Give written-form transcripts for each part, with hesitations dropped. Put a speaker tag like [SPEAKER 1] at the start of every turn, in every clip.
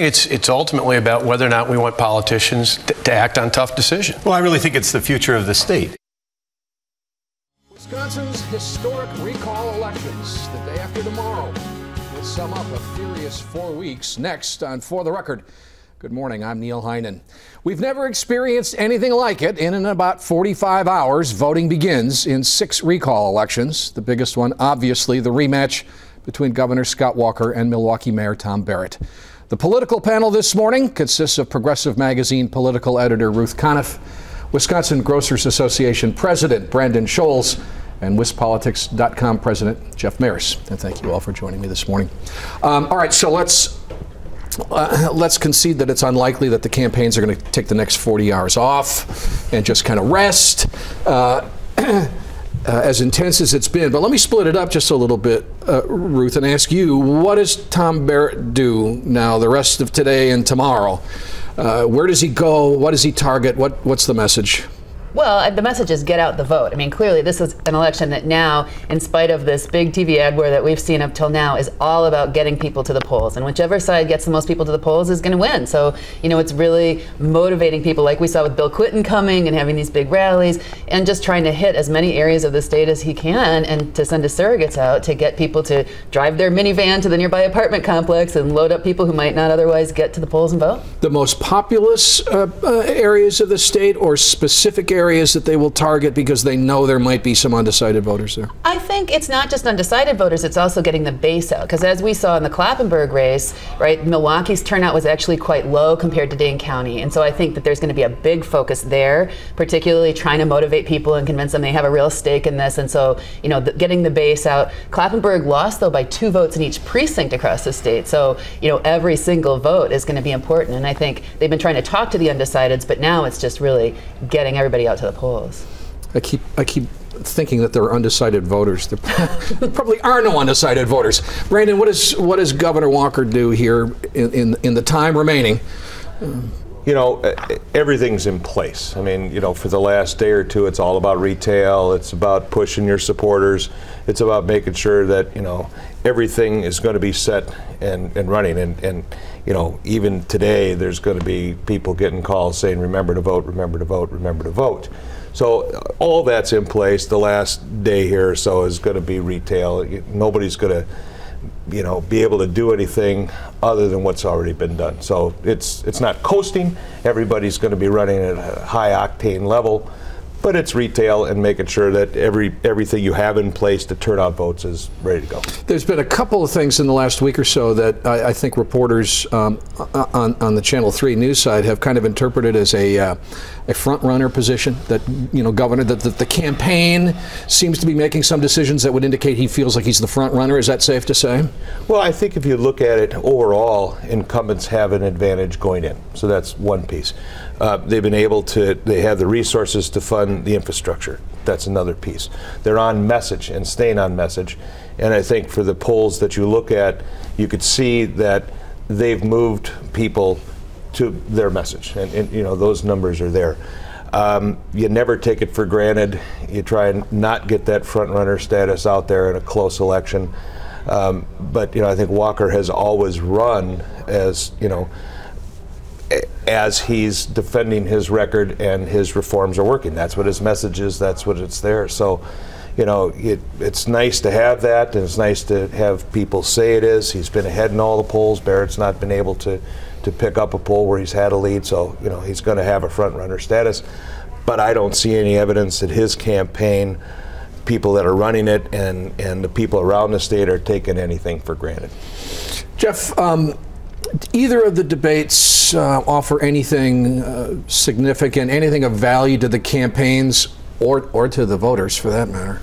[SPEAKER 1] think it's ultimately about whether or not we want politicians to act on tough decisions.
[SPEAKER 2] Well, I really think it's the future of the state.
[SPEAKER 3] Wisconsin's historic recall elections the day after tomorrow. We'll sum up a furious 4 weeks next on For the Record. Good morning, I'm Neil Heinen. We've never experienced anything like it. In about 45 hours, voting begins in 6 recall elections. The biggest one, obviously, the rematch between Governor Scott Walker and Milwaukee Mayor Tom Barrett. The political panel this morning consists of Progressive Magazine political editor Ruth Conniff, Wisconsin Grocers Association President Brandon Scholes, and WisPolitics.com President Jeff Maris. And thank you all for joining me this morning. All right, so let's concede that it's unlikely that the campaigns are going to take the next 40 hours off and just kind of rest, as intense as it's been. But let me split it up just a little bit, Ruth, and ask you, what does Tom Barrett do now the rest of today and tomorrow? Where does he go? What does he target? What's the message?
[SPEAKER 4] Well, the message is get out the vote. I mean, clearly this is an election that now, in spite of this big TV ad war that we've seen up till now, is all about getting people to the polls. And whichever side gets the most people to the polls is going to win. So, you know, it's really motivating people, like we saw with Bill Clinton coming and having these big rallies, and just trying to hit as many areas of the state as he can, and to send his surrogates out to get people to drive their minivan to the nearby apartment complex and load up people who might not otherwise get to the polls and vote.
[SPEAKER 3] The most populous areas of the state, or specific areas that they will target because they know there might be some undecided voters there?
[SPEAKER 4] I think it's not just undecided voters, it's also getting the base out. Because as we saw in the Clappenburg race, right, Milwaukee's turnout was actually quite low compared to Dane County. And so I think that there's going to be a big focus there, particularly trying to motivate people and convince them they have a real stake in this. And so, you know, getting the base out. Clappenburg lost, though, by 2 votes in each precinct across the state. So, you know, every single vote is going to be important. And I think they've been trying to talk to the undecideds, but now it's just really getting everybody out to the polls.
[SPEAKER 3] I keep thinking that there are undecided voters. There probably are no undecided voters. Brandon, what does Governor Walker do here in the time remaining?
[SPEAKER 5] You know, everything's in place. I mean, you know, for the last day or two, it's all about retail. It's about pushing your supporters. It's about making sure that, you know, everything is going to be set and running. And you know, even today, there's going to be people getting calls saying, remember to vote, remember to vote, remember to vote. So all that's in place. The last day here or so is going to be retail. Nobody's going to, you know, be able to do anything other than what's already been done. So it's not coasting. Everybody's going to be running at a high octane level, but it's retail and making sure that everything you have in place to turn out votes is ready to go. There's
[SPEAKER 3] been a couple of things in the last week or so that I think reporters on the Channel 3 news side have kind of interpreted as a front runner position, that, you know, Governor, that the campaign seems to be making some decisions that would indicate he feels like he's the front runner. Is that safe to say?
[SPEAKER 5] Well, I think if you look at it overall, incumbents have an advantage going in. So that's one piece. They've been able to, they have the resources to fund the infrastructure. That's another piece. They're on message and staying on message. And I think for the polls that you look at, you could see that they've moved people to their message. And you know, those numbers are there. You never take it for granted. You try and not get that front runner status out there in a close election. But, you know, I think Walker has always run as, you know, as he's defending his record and his reforms are working. That's what his message is. That's what it's there. So, you know, it's nice to have that, and it's nice to have people say it is. He's been ahead in all the polls. Barrett's not been able to pick up a poll where he's had a lead. So, you know, he's going to have a front runner status. But I don't see any evidence that his campaign, people that are running it, and the people around the state are taking anything for granted.
[SPEAKER 3] Jeff, either of the debates offer anything significant, anything of value to the campaigns or to the voters, for that matter?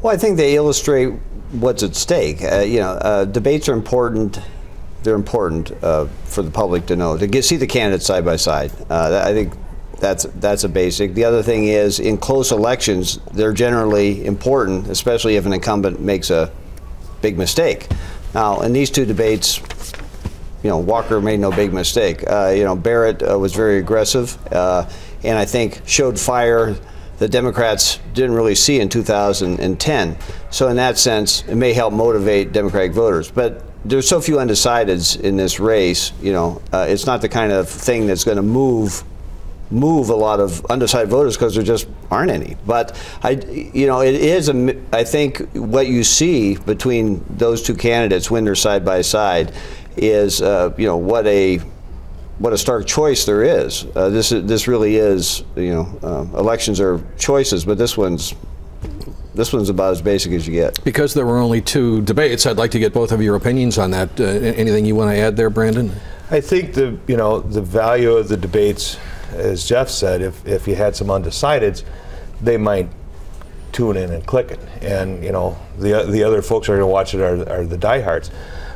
[SPEAKER 6] Well, I think they illustrate what's at stake. You know, debates are important. They're important for the public to know, to see the candidates side by side. I think that's a basic. The other thing is, in close elections, they're generally important, especially if an incumbent makes a big mistake. Now, in these 2 debates, you know, Walker made no big mistake. You know, Barrett was very aggressive, and I think showed fire the Democrats didn't really see in 2010. So in that sense, it may help motivate Democratic voters. But there's so few undecideds in this race. It's not the kind of thing that's going to move a lot of undecided voters because there just aren't any. But it is I think what you see between those two candidates when they're side by side is what a stark choice there is. This really is elections are choices, but this one's about as basic as you get.
[SPEAKER 3] Because there were only 2 debates, I'd like to get both of your opinions on that. Anything you want to add there, Brandon?
[SPEAKER 5] I think the value of the debates, as Jeff said, if you had some undecideds, they might tune in and click it, and the other folks who are going to watch it are the diehards.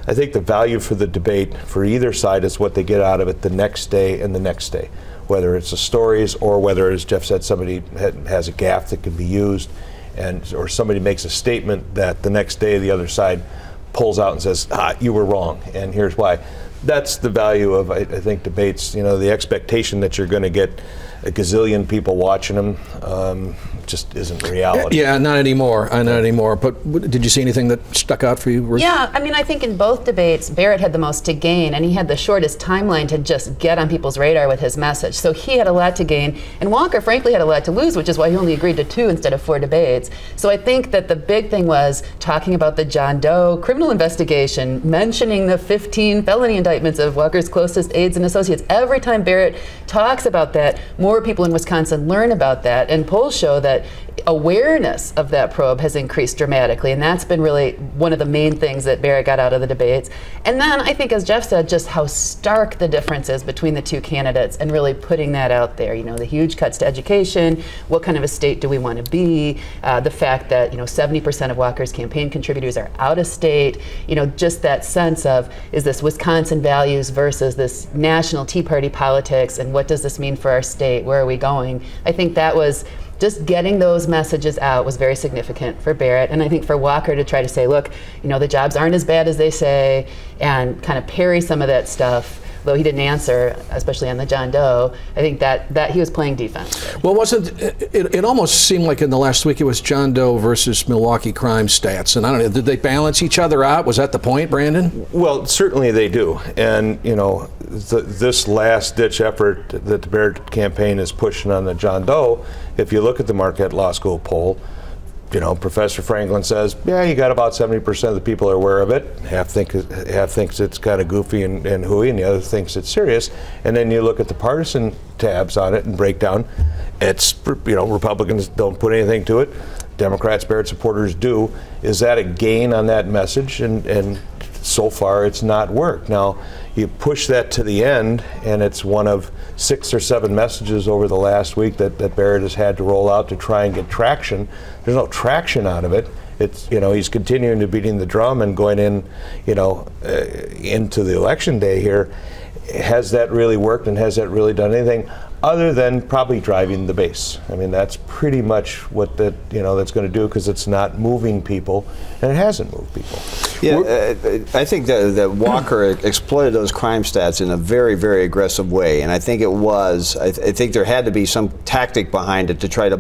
[SPEAKER 5] I think the value for the debate for either side is what they get out of it the next day and the next day, whether it's the stories or whether, as Jeff said, somebody has a gaffe that can be used, or somebody makes a statement that the next day the other side pulls out and says, you were wrong, and here's why. That's the value of, I think, debates. The expectation that you're going to get a gazillion people watching them just isn't reality.
[SPEAKER 3] Yeah, not anymore. Not anymore. But did you see anything that stuck out for you, Ruth?
[SPEAKER 4] Yeah, I think in both debates, Barrett had the most to gain, and he had the shortest timeline to just get on people's radar with his message. So he had a lot to gain, and Walker, frankly, had a lot to lose, which is why he only agreed to 2 instead of 4 debates. So I think that the big thing was talking about the John Doe criminal investigation, mentioning the 15 felony indictments of Walker's closest aides and associates. Every time Barrett talks about that, more people in Wisconsin learn about that, and polls show that awareness of that probe has increased dramatically, and that's been really one of the main things that Barrett got out of the debates. And then I think, as Jeff said, just how stark the difference is between the 2 candidates, and really putting that out there. The huge cuts to education, what kind of a state do we want to be, the fact that 70% of Walker's campaign contributors are out of state, just that sense of, is this Wisconsin values versus this national Tea Party politics, and what does this mean for our state, where are we going? I think that was just getting those messages out was very significant for Barrett, and I think for Walker to try to say, look, the jobs aren't as bad as they say, and kind of parry some of that stuff, though he didn't answer, especially on the John Doe. I think that he was playing defense.
[SPEAKER 3] Well, it almost seemed like in the last week it was John Doe versus Milwaukee crime stats, and I don't know, did they balance each other out? Was that the point, Brandon?
[SPEAKER 5] Well, certainly they do, and this last-ditch effort that the Barrett campaign is pushing on the John Doe, if you look at the Marquette Law School poll, Professor Franklin says, yeah, you got about 70% of the people are aware of it. Half thinks it's kind of goofy and hooey, and the other thinks it's serious. And then you look at the partisan tabs on it and breakdown. It's, Republicans don't put anything to it. Democrats, Barrett supporters do. Is that a gain on that message? And so far, it's not worked. Now, you push that to the end, and it's one of 6 or 7 messages over the last week that Barrett has had to roll out to try and get traction. There's no traction out of it. It's, he's continuing to beating the drum and going in, into the election day here. Has that really worked, and has that really done anything other than probably driving the base? I mean, that's pretty much what that's going to do, because it's not moving people, and it hasn't moved people.
[SPEAKER 6] Yeah, I think that Walker exploited those crime stats in a very, very aggressive way, and I think I think there had to be some tactic behind it to try to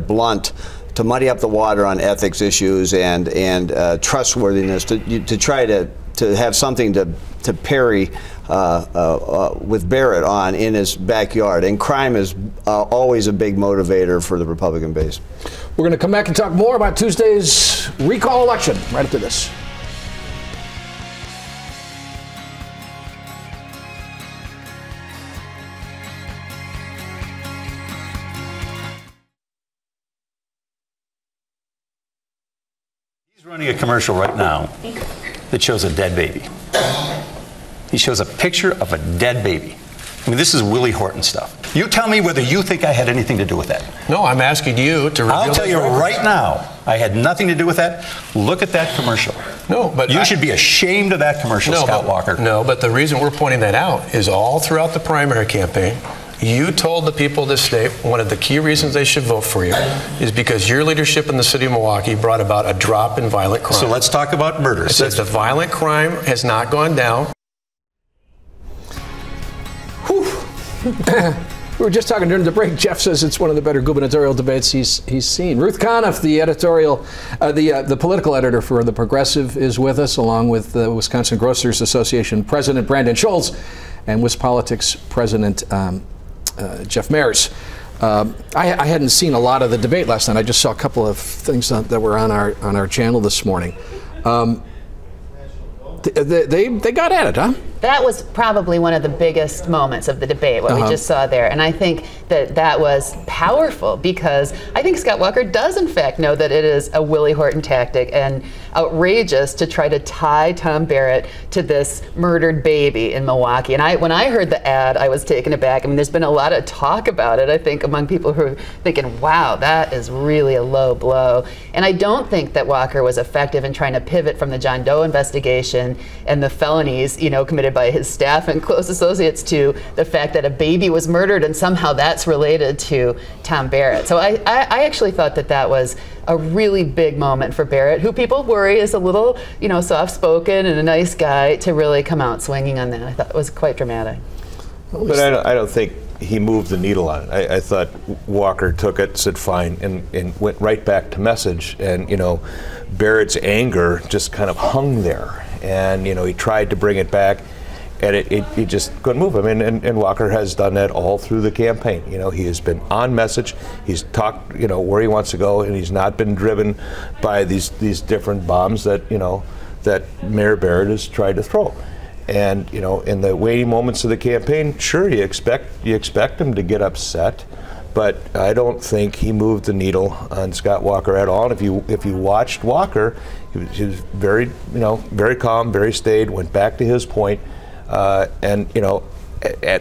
[SPEAKER 6] muddy up the water on ethics issues and trustworthiness, to try to have something to parry with Barrett on in his backyard. And crime is always a big motivator for the Republican base.
[SPEAKER 3] We're going to come back and talk more about Tuesday's recall election right after this.
[SPEAKER 2] He's running a commercial right now that shows a dead baby. He shows a picture of a dead baby. I mean, this is Willie Horton stuff. You tell me whether you think I had anything to do with that.
[SPEAKER 1] No, I'm asking you to reveal.
[SPEAKER 2] I'll tell you right now, I had nothing to do with that. Look at that commercial.
[SPEAKER 1] No, but
[SPEAKER 2] you should be ashamed of that commercial, Scott Walker.
[SPEAKER 1] No, but the reason we're pointing that out is all throughout the primary campaign, you told the people of this state one of the key reasons they should vote for you is because your leadership in the city of Milwaukee brought about a drop in violent crime.
[SPEAKER 2] So let's talk about murders.
[SPEAKER 1] It says the violent crime has not gone down.
[SPEAKER 3] We were just talking during the break. Jeff says it's one of the better gubernatorial debates he's seen. Ruth Conniff, the the political editor for The Progressive, is with us, along with the Wisconsin Grocers Association President Brandon Schultz and WisPolitics President Jeff Mayers. I hadn't seen a lot of the debate last night. I just saw a couple of things that were on our channel this morning. They got at it, huh?
[SPEAKER 4] That was probably one of the biggest moments of the debate, what we just saw there. And I think that was powerful, because I think Scott Walker does, in fact, know that it is a Willie Horton tactic and outrageous to try to tie Tom Barrett to this murdered baby in Milwaukee. And when I heard the ad, I was taken aback. I mean, there's been a lot of talk about it, I think, among people who are thinking, wow, that is really a low blow. And I don't think that Walker was effective in trying to pivot from the John Doe investigation and the felonies, committed by his staff and close associates, to the fact that a baby was murdered and somehow that's related to Tom Barrett. So I actually thought that was a really big moment for Barrett, who people worry is a little, soft-spoken and a nice guy, to really come out swinging on that. I thought it was quite dramatic.
[SPEAKER 5] But I don't think he moved the needle on it. I thought Walker took it, said fine, and went right back to message. And, Barrett's anger just kind of hung there. And, he tried to bring it back, and he just couldn't move. I mean, and Walker has done that all through the campaign. He has been on message. He's talked, where he wants to go, and he's not been driven by these different bombs that, that Mayor Barrett has tried to throw. And, in the waiting moments of the campaign, sure, you expect him to get upset, but I don't think he moved the needle on Scott Walker at all. And if you watched Walker, he was very, very calm, very staid, went back to his point, and,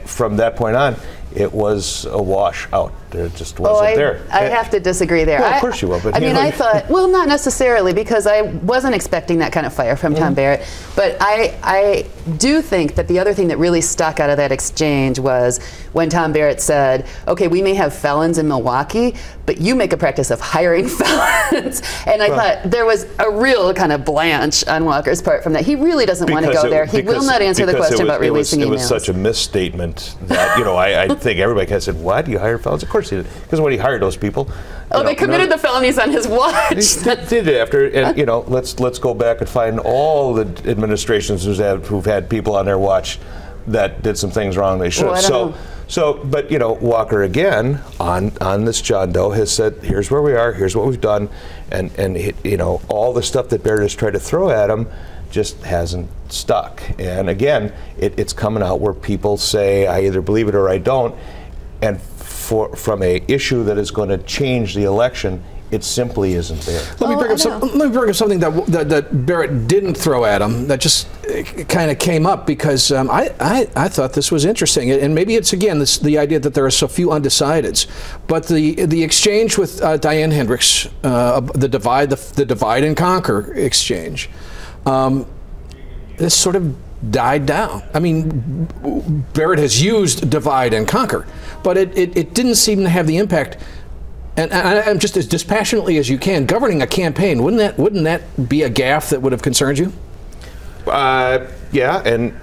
[SPEAKER 5] from that point on, it was a wash out. It just wasn't there.
[SPEAKER 4] I have to disagree there.
[SPEAKER 5] Well, of course you will. But
[SPEAKER 4] I thought, well, not necessarily, because I wasn't expecting that kind of fire from Tom Barrett. But I do think that the other thing that really stuck out of that exchange was when Tom Barrett said, okay, we may have felons in Milwaukee, but you make a practice of hiring felons. And I thought there was a real kind of blanch on Walker's part from that. He really doesn't want to go there. He will not answer the question about releasing emails.
[SPEAKER 5] It was such a misstatement that, I think everybody kind of said, what? You hire felons? Of course he did. Because when he hired those people.
[SPEAKER 4] They committed the felonies on his watch.
[SPEAKER 5] They did it after, and let's go back and find all the administrations who've had people on their watch that did some things wrong they should have. But Walker again on this John Doe has said, here's where we are, here's what we've done, and all the stuff that Barrett has tried to throw at him just hasn't stuck. And again, it's coming out where people say, I either believe it or I don't, and from a issue that is going to change the election, it simply isn't there.
[SPEAKER 3] Let me bring up something that Barrett didn't throw at him, that just kind of came up, because I thought this was interesting, and maybe it's again the idea that there are so few undecideds, but the exchange with Diane Hendricks, the divide and conquer exchange, this sort of died down. I mean, Barrett has used divide and conquer, but it didn't seem to have the impact. And I'm just as dispassionately as you can, governing a campaign, wouldn't that be a gaffe that would have concerned you?
[SPEAKER 5] Yeah, and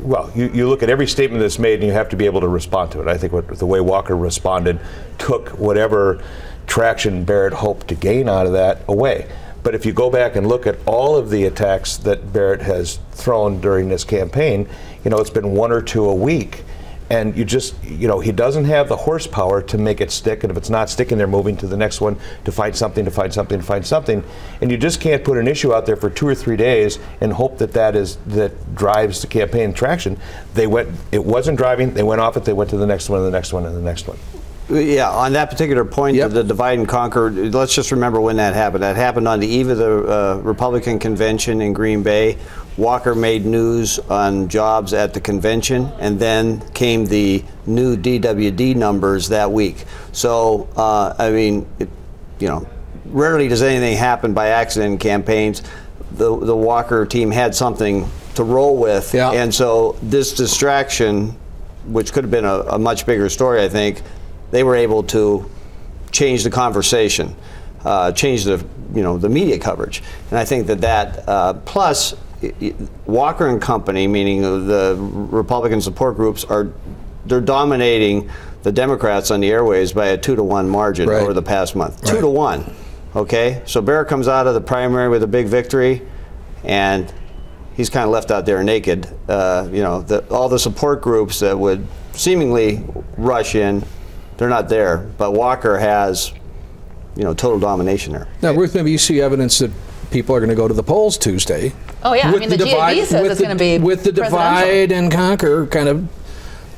[SPEAKER 5] well, you look at every statement that's made, and you have to be able to respond to it. I think the way Walker responded took whatever traction Barrett hoped to gain out of that away. But if you go back and look at all of the attacks that Barrett has thrown during this campaign, it's been one or two a week. And he doesn't have the horsepower to make it stick. And if it's not sticking, they're moving to the next one to find something, to find something, to find something. And you just can't put an issue out there for 2 or 3 days and hope that drives the campaign traction. It wasn't driving, they went off it, they went to the next one, and the next one, and the next one.
[SPEAKER 6] Yeah, on that particular point, the divide and conquer, let's just remember when that happened. That happened on the eve of the Republican convention in Green Bay. Walker made news on jobs at the convention, and then came the new DWD numbers that week. So, rarely does anything happen by accident in campaigns. The Walker team had something to roll with, and so this distraction, which could have been a much bigger story, I think, they were able to change the conversation, change the media coverage, and I think that plus Walker and company, meaning the Republican support groups, they're dominating the Democrats on the airwaves by a 2-to-1 margin over the past month. 2-to-1. Okay, so Barrett comes out of the primary with a big victory, and he's kind of left out there naked. You know, all the support groups that would seemingly rush in, they're not there. But Walker has, you know, total domination there.
[SPEAKER 3] Now, Ruth, maybe you see evidence that people are going to go to the polls Tuesday.
[SPEAKER 4] Oh yeah, I mean the GAB says it's going to be
[SPEAKER 3] with the divide and conquer kind of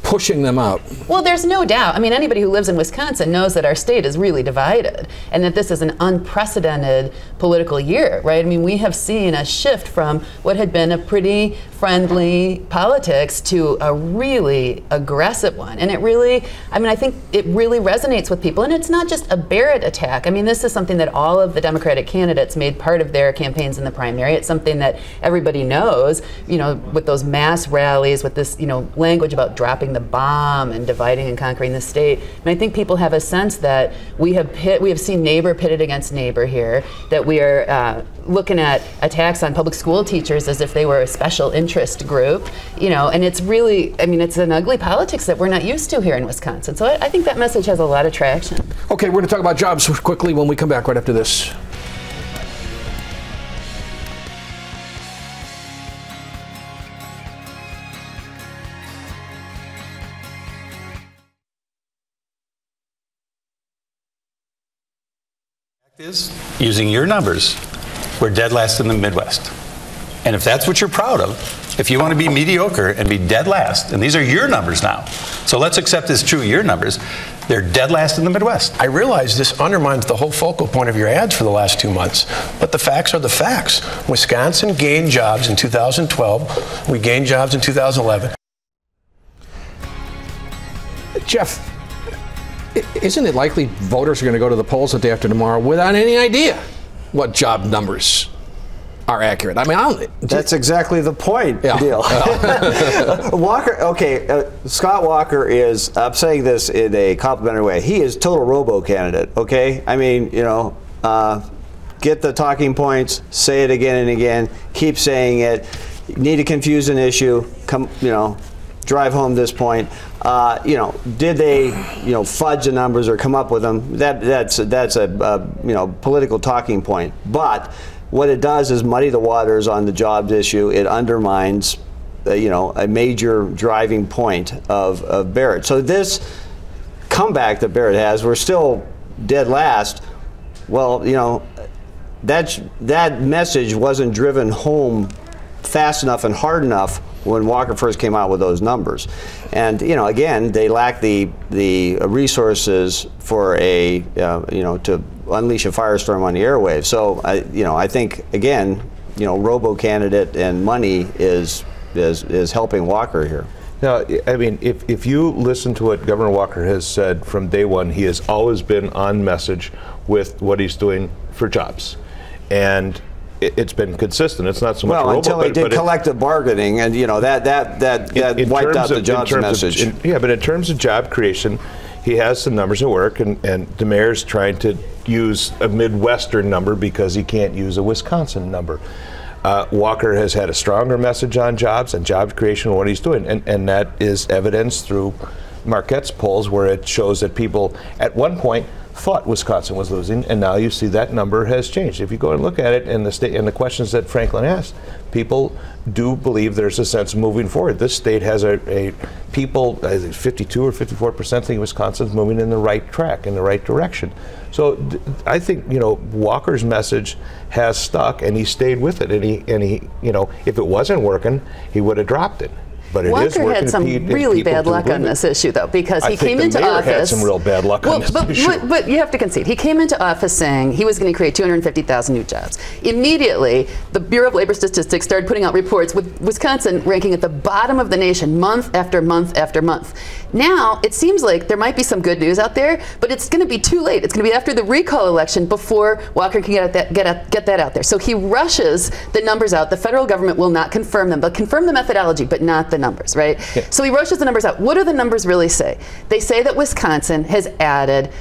[SPEAKER 3] pushing them out.
[SPEAKER 4] Well, there's no doubt. I mean, anybody who lives in Wisconsin knows that our state is really divided and that this is an unprecedented political year, right? I mean, we have seen a shift from what had been a pretty friendly politics to a really aggressive one. And it really, I mean, I think it really resonates with people. And it's not just a Barrett attack. I mean, this is something that all of the Democratic candidates made part of their campaigns in the primary. It's something that everybody knows, you know, with those mass rallies, with this, you know, language about dropping the bomb and dividing and conquering the state. And I think people have a sense that we have seen neighbor pitted against neighbor here, that we are looking at attacks on public school teachers as if they were a special interest group, you know, and it's really, I mean, it's an ugly politics that we're not used to here in Wisconsin. So I think that message has a lot of traction.
[SPEAKER 3] Okay, we're going to talk about jobs quickly when we come back right after this.
[SPEAKER 2] Is using your numbers, we're dead last in the Midwest. And if that's what you're proud of, if you want to be mediocre and be dead last, and these are your numbers now, so let's accept as true your numbers, they're dead last in the Midwest.
[SPEAKER 1] I realize this undermines the whole focal point of your ads for the last 2 months, but the facts are the facts. Wisconsin gained jobs in 2012. We gained jobs in 2011.
[SPEAKER 3] Jeff, isn't it likely voters are going to go to the polls the day after tomorrow without any idea what job numbers are accurate? I mean,
[SPEAKER 6] that's exactly the point, Neil. Walker, okay, Scott Walker is, I'm saying this in a complimentary way, he is total robo candidate, okay? I mean, you know, get the talking points, say it again and again, keep saying it, you need to confuse an issue, come, you know, drive home this point. You know, did they, you know, fudge the numbers or come up with them? That's a you know, political talking point. But what it does is muddy the waters on the jobs issue. It undermines, you know, a major driving point of Barrett. So this comeback that Barrett has, we're still dead last. Well, you know, that message wasn't driven home fast enough and hard enough when Walker first came out with those numbers. And, you know, again, they lack the resources for a, you know, to unleash a firestorm on the airwaves. So, you know, I think, again, you know, robo candidate and money is helping Walker here.
[SPEAKER 5] Now, I mean, if you listen to what Governor Walker has said from day one, he has always been on message with what he's doing for jobs. And it's been consistent. It's not so much
[SPEAKER 6] well
[SPEAKER 5] robo,
[SPEAKER 6] until he did collective bargaining, and you know that wiped out the jobs message.
[SPEAKER 5] Yeah, but in terms of job creation, he has some numbers at work, and the mayor's trying to use a Midwestern number because he can't use a Wisconsin number. Walker has had a stronger message on jobs and job creation and what he's doing, and that is evidenced through Marquette's polls, where it shows that people at one point thought Wisconsin was losing, and now you see that number has changed. If you go and look at it in the state and the questions that Franklin asked, people do believe there's a sense of moving forward. This state has a people, 52 or 54% think Wisconsin's moving in the right track, in the right direction. So I think, you know, Walker's message has stuck, and he stayed with it. And he, you know, if it wasn't working, he would have dropped it. But it is
[SPEAKER 4] Walker had some really bad luck on this issue, though, because he came into office.
[SPEAKER 5] Had some real bad luck on this issue.
[SPEAKER 4] But you have to concede, he came into office saying he was going to create 250,000 new jobs. Immediately, the Bureau of Labor Statistics started putting out reports with Wisconsin ranking at the bottom of the nation month after month after month. Now it seems like there might be some good news out there, but it's going to be too late. It's going to be after the recall election before Walker can get that out there. So he rushes the numbers out. The federal government will not confirm them. They'll confirm the methodology, but not the numbers, right? Yeah. So he rushes the numbers out. What do the numbers really say? They say that Wisconsin has added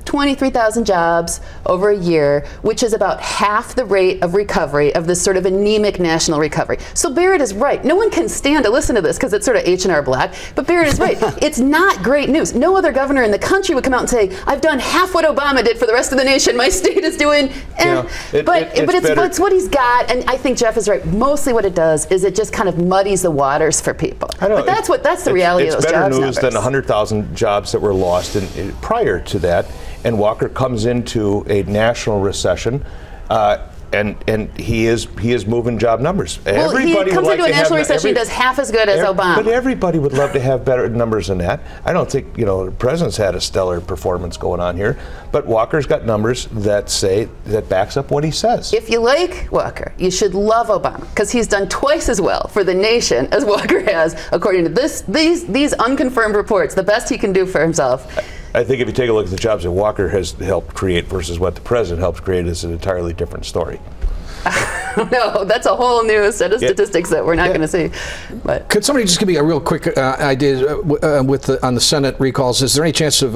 [SPEAKER 4] 23,000 jobs over a year, which is about half the rate of recovery of this sort of anemic national recovery. So Barrett is right. No one can stand to listen to this because it's sort of H&R Black, but Barrett is right. It's not great news. No other governor in the country would come out and say, I've done half what Obama did for the rest of the nation. My state is doing, but it's what he's got, and I think Jeff is right. Mostly what it does is it just kind of muddies the waters for people. But that's the reality of those jobs numbers.
[SPEAKER 5] It's better news than 100,000 jobs that were lost prior to that. And Walker comes into a national recession, and he is moving job numbers.
[SPEAKER 4] Well, he comes into a national recession and does half as good as Obama.
[SPEAKER 5] But everybody would love to have better numbers than that. I don't think the president's had a stellar performance going on here, but Walker's got numbers that backs up what he says.
[SPEAKER 4] If you like Walker, you should love Obama because he's done twice as well for the nation as Walker has, according to these unconfirmed reports. The best he can do for himself.
[SPEAKER 5] I think if you take a look at the jobs that Walker has helped create versus what the president helped create, is an entirely different story.
[SPEAKER 4] No, that's a whole new set of statistics that we're not going to see. But
[SPEAKER 3] could somebody just give me a real quick idea on the Senate recalls? Is there any chance of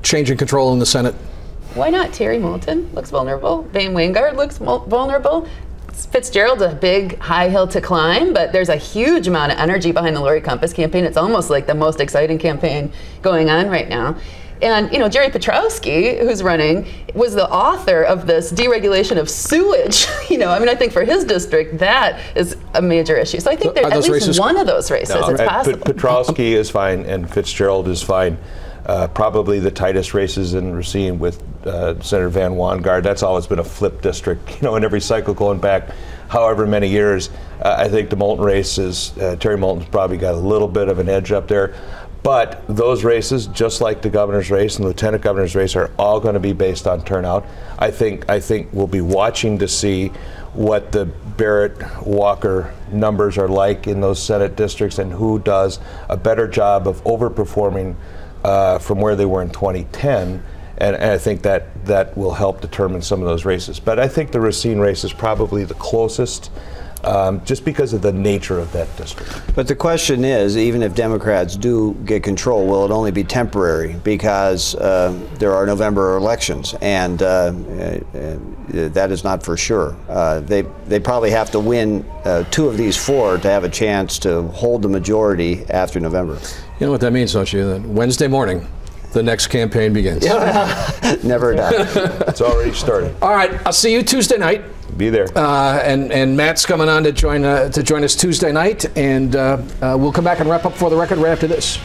[SPEAKER 3] change in control in the Senate?
[SPEAKER 4] Why not? Terry Moulton looks vulnerable. Bain Wingard looks vulnerable. Fitzgerald's a big high hill to climb, but there's a huge amount of energy behind the Lori Compass campaign. It's almost like the most exciting campaign going on right now. And Jerry Petrowski, who's running, was the author of this deregulation of sewage. I think for his district, that is a major issue. So I think there's at least one of those races. It's possible.
[SPEAKER 5] Petrowski is fine, and Fitzgerald is fine. Probably the tightest races in Racine with Senator Van Wangard. That's always been a flip district, in every cycle going back however many years. I think the Moulton race is, Terry Moulton's probably got a little bit of an edge up there. But those races, just like the governor's race and lieutenant governor's race, are all going to be based on turnout. I think we'll be watching to see what the Barrett-Walker numbers are like in those Senate districts and who does a better job of overperforming from where they were in 2010, and I think that will help determine some of those races. But I think the Racine race is probably the closest, just because of the nature of that district.
[SPEAKER 6] But the question is, even if Democrats do get control, will it only be temporary? Because there are November elections, and that is not for sure. They probably have to win 2 of these 4 to have a chance to hold the majority after November.
[SPEAKER 3] You know what that means, don't you? That Wednesday morning, the next campaign begins.
[SPEAKER 6] Never done.
[SPEAKER 5] It's already started.
[SPEAKER 3] All right, I'll see you Tuesday night.
[SPEAKER 5] Be there.
[SPEAKER 3] And Matt's coming on to join us Tuesday night, and we'll come back and wrap up For the Record right after this.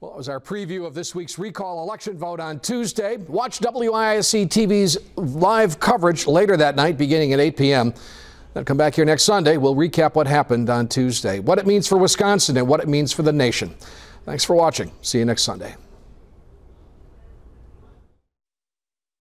[SPEAKER 3] Well, it was our preview of this week's recall election vote on Tuesday. Watch WISC TV's live coverage later that night, beginning at 8 p.m. Then come back here next Sunday. We'll recap what happened on Tuesday, what it means for Wisconsin, and what it means for the nation. Thanks for watching. See you next Sunday.